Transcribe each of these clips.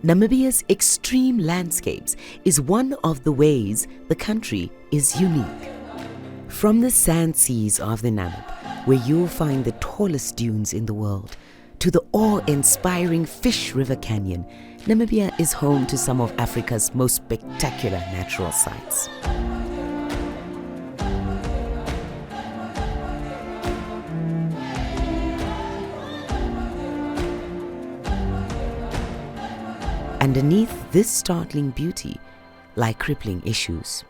Namibia's extreme landscapes is one of the ways the country is unique. From the sand seas of the Namib, where you'll find the tallest dunes in the world, to the awe-inspiring Fish River Canyon, Namibia is home to some of Africa's most spectacular natural sights. Underneath this startling beauty lie crippling issues.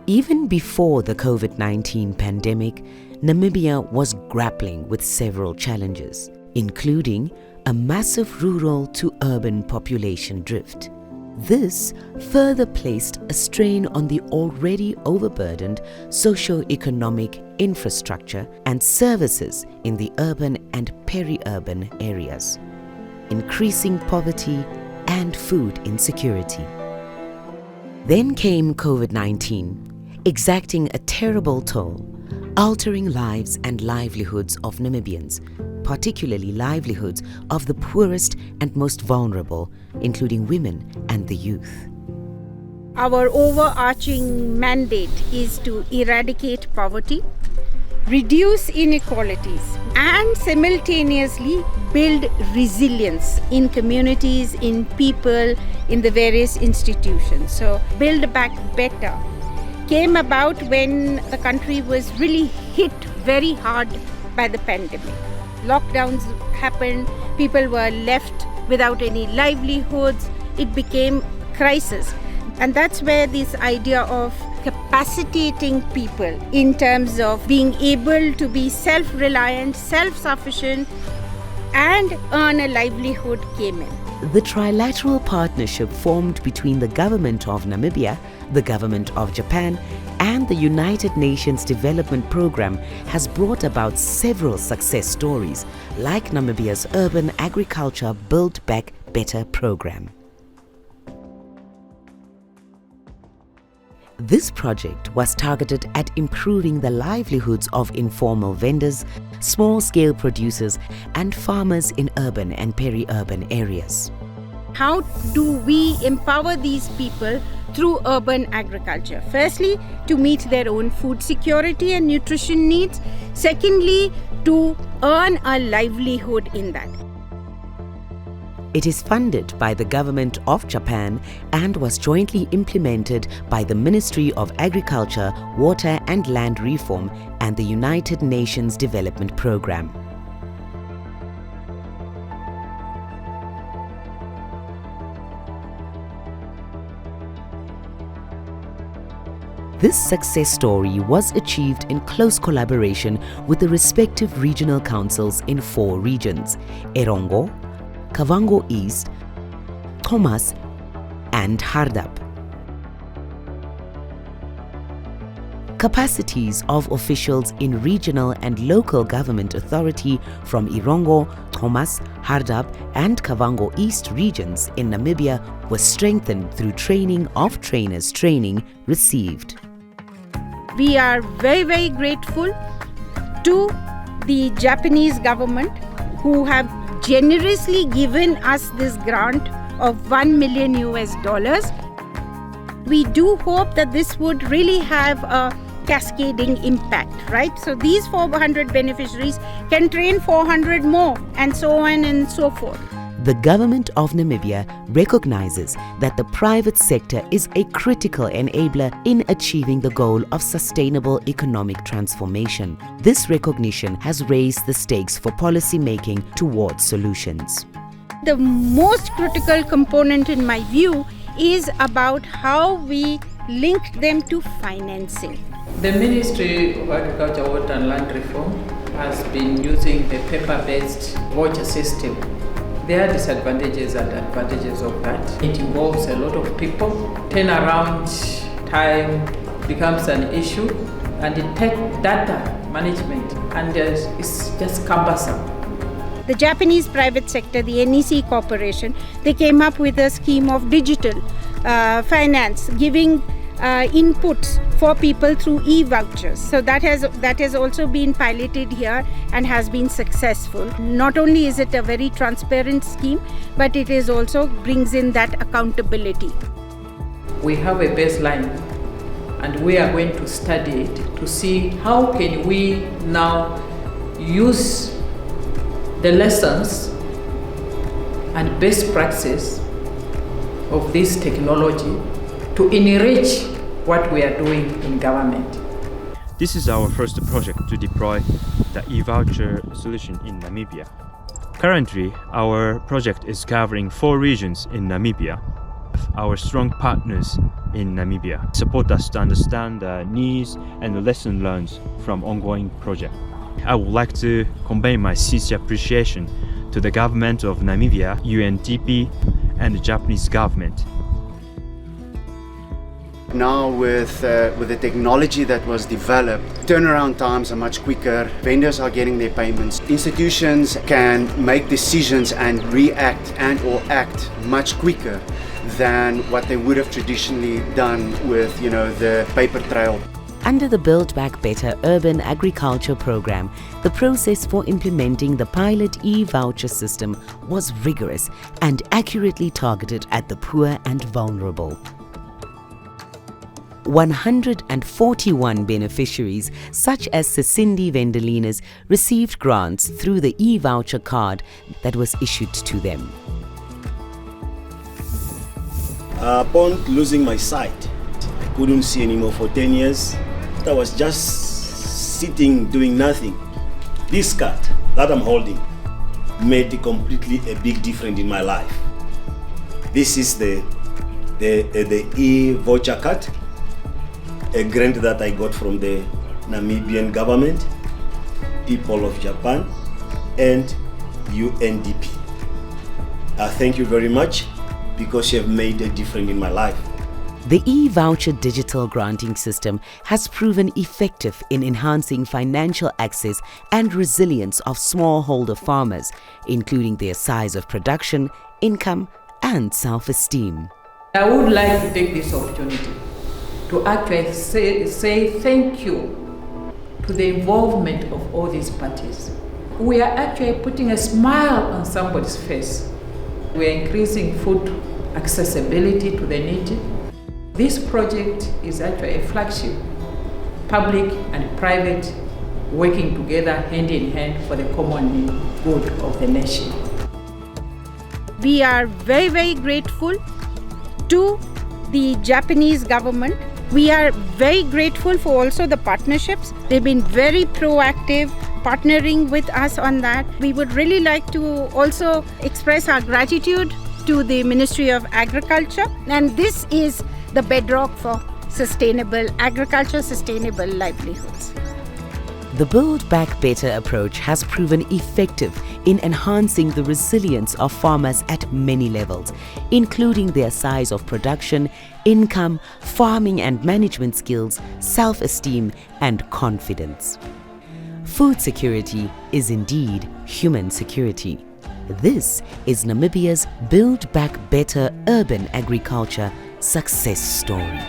Even before the COVID-19 pandemic, Namibia was grappling with several challenges, including a massive rural to urban population drift. This further placed a strain on the already overburdened socio-economic infrastructure and services in the urban and peri-urban areas, increasing poverty and food insecurity. Then came COVID-19, exacting a terrible toll, altering lives and livelihoods of Namibians, particularly livelihoods of the poorest and most vulnerable, including women and the youth. Our overarching mandate is to eradicate poverty, reduce inequalities, and simultaneously build resilience in communities, in people, in the various institutions. So, Build Back Better came about when the country was really hit very hard by the pandemic. Lockdowns happened, people were left without any livelihoods, it became crisis. And that's where this idea of capacitating people in terms of being able to be self-reliant, self-sufficient, and earn a livelihood came in. The trilateral partnership formed between the government of Namibia, the government of Japan, and the United Nations Development Programme has brought about several success stories, like Namibia's Urban Agriculture Build Back Better program. This project was targeted at improving the livelihoods of informal vendors, small-scale producers, and farmers in urban and peri-urban areas. How do we empower these people through urban agriculture? Firstly, to meet their own food security and nutrition needs. Secondly, to earn a livelihood in that. It is funded by the government of Japan and was jointly implemented by the Ministry of Agriculture, Water and Land Reform and the United Nations Development Programme. This success story was achieved in close collaboration with the respective regional councils in 4 regions: Erongo, Kavango East, Thomas, and Hardap. Capacities of officials in regional and local government authority from Erongo, Thomas, Hardap, and Kavango East regions in Namibia were strengthened through training of trainers training received. We are very, very grateful to the Japanese government who have generously given us this grant of $1 million. We do hope that this would really have a cascading impact, right? So these 400 beneficiaries can train 400 more, and so on and so forth. The government of Namibia recognizes that the private sector is a critical enabler in achieving the goal of sustainable economic transformation. This recognition has raised the stakes for policy making towards solutions. The most critical component in my view is about how we link them to financing. The Ministry of Agriculture, Water and Land Reform has been using a paper-based voucher system. There are disadvantages and advantages of that. It involves a lot of people. Turnaround time becomes an issue, and it takes data management, and it's just cumbersome. The Japanese private sector, the NEC Corporation, they came up with a scheme of digital finance, giving inputs for people through e-vouchers. So that has also been piloted here and has been successful. Not only is it a very transparent scheme, but it is also brings in that accountability. We have a baseline and we are going to study it to see how can we now use the lessons and best practices of this technology to enrich what we are doing in government. This is our first project to deploy the e-voucher solution in Namibia. Currently, our project is covering 4 regions in Namibia. Our strong partners in Namibia support us to understand the needs and the lessons learned from ongoing project. I would like to convey my sincere appreciation to the government of Namibia, UNDP, and the Japanese government. Now with the technology that was developed, turnaround times are much quicker, vendors are getting their payments, institutions can make decisions and react and or act much quicker than what they would have traditionally done with, the paper trail. Under the Build Back Better Urban Agriculture Program, the process for implementing the pilot e-voucher system was rigorous and accurately targeted at the poor and vulnerable. 141 beneficiaries, such as Sisindi Vendelinas, received grants through the e-voucher card that was issued to them. Upon losing my sight, I couldn't see anymore for 10 years. I was just sitting doing nothing. This card that I'm holding made completely a big difference in my life. This is the e-voucher card, a grant that I got from the Namibian government, people of Japan, and UNDP. Thank you very much because you have made a difference in my life. The e-voucher digital granting system has proven effective in enhancing financial access and resilience of smallholder farmers, including their size of production, income, and self-esteem. I would like to take this opportunity to actually say thank you to the involvement of all these parties. We are actually putting a smile on somebody's face. We are increasing food accessibility to the needy. This project is actually a flagship, public and private, working together hand in hand for the common good of the nation. We are very, very grateful to the Japanese government. We are very grateful for also the partnerships. They've been very proactive, partnering with us on that. We would really like to also express our gratitude to the Ministry of Agriculture, and this is the bedrock for sustainable agriculture, sustainable livelihoods. The Build Back Better approach has proven effective in enhancing the resilience of farmers at many levels, including their size of production, income, farming and management skills, self-esteem, and confidence. Food security is indeed human security. This is Namibia's Build Back Better Urban Agriculture success story.